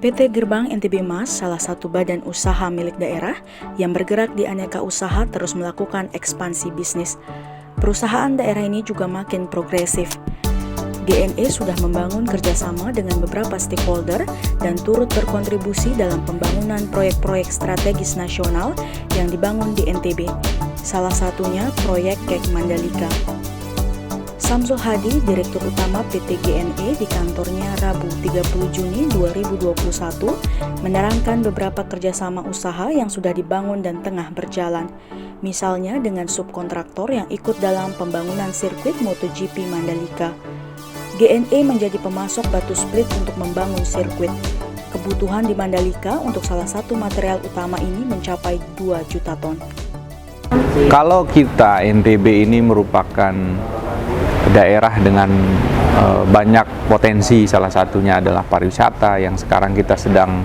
PT Gerbang NTB Mas, salah satu badan usaha milik daerah yang bergerak di aneka usaha, terus melakukan ekspansi bisnis. Perusahaan daerah ini juga makin progresif. GNE sudah membangun kerjasama dengan beberapa stakeholder dan turut berkontribusi dalam pembangunan proyek-proyek strategis nasional yang dibangun di NTB. Salah satunya proyek Kek Mandalika. Samsul Hadi, Direktur Utama PT GNE di kantornya Rabu 30 Juni 2021, menerangkan beberapa kerjasama usaha yang sudah dibangun dan tengah berjalan. Misalnya dengan subkontraktor yang ikut dalam pembangunan sirkuit MotoGP Mandalika. GNE menjadi pemasok batu split untuk membangun sirkuit. Kebutuhan di Mandalika untuk salah satu material utama ini mencapai 2 juta ton. Kalau kita NTB ini merupakan daerah dengan banyak potensi, salah satunya adalah pariwisata yang sekarang kita sedang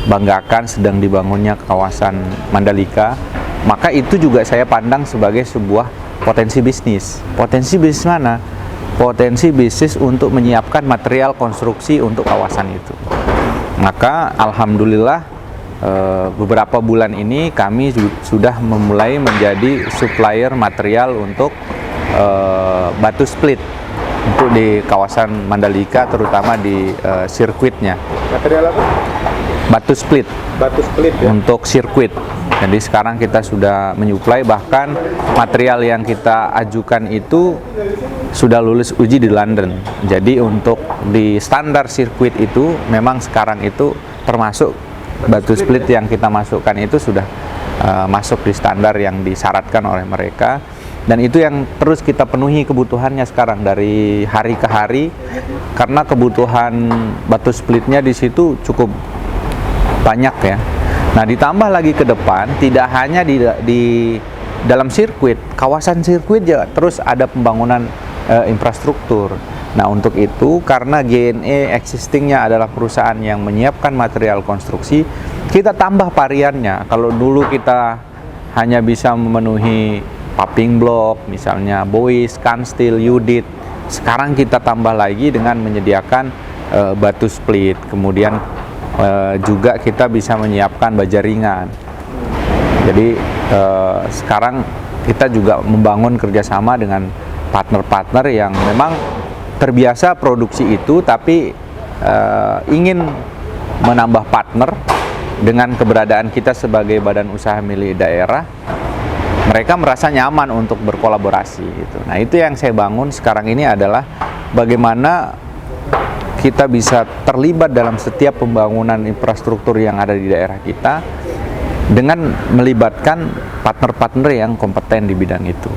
banggakan, sedang dibangunnya kawasan Mandalika, maka itu juga saya pandang sebagai sebuah potensi bisnis. Potensi bisnis mana? Potensi bisnis untuk menyiapkan material konstruksi untuk kawasan itu. Maka alhamdulillah beberapa bulan ini kami sudah memulai menjadi supplier material untuk batu split untuk di kawasan Mandalika, terutama di sirkuitnya. Material apa? Batu split. Batu split ya? Untuk sirkuit. Jadi sekarang kita sudah menyuplai, bahkan material yang kita ajukan itu sudah lulus uji di London. Jadi untuk di standar sirkuit itu memang sekarang itu termasuk batu split yang kita masukkan itu sudah masuk di standar yang disyaratkan oleh mereka. Dan itu yang terus kita penuhi kebutuhannya sekarang dari hari ke hari, karena kebutuhan batu splitnya di situ cukup banyak ya. Nah, ditambah lagi ke depan tidak hanya di dalam sirkuit, kawasan sirkuit juga terus ada pembangunan infrastruktur. Nah, untuk itu karena GNE existingnya adalah perusahaan yang menyiapkan material konstruksi, kita tambah variannya. Kalau dulu kita hanya bisa memenuhi paving block, misalnya bois, kanstil, unit. Sekarang kita tambah lagi dengan menyediakan batu split. Kemudian juga kita bisa menyiapkan baja ringan. Jadi sekarang kita juga membangun kerjasama dengan partner-partner yang memang terbiasa produksi itu, tapi ingin menambah partner dengan keberadaan kita sebagai badan usaha milik daerah. Mereka merasa nyaman untuk berkolaborasi gitu. Nah, itu yang saya bangun sekarang ini adalah bagaimana kita bisa terlibat dalam setiap pembangunan infrastruktur yang ada di daerah kita dengan melibatkan partner-partner yang kompeten di bidang itu.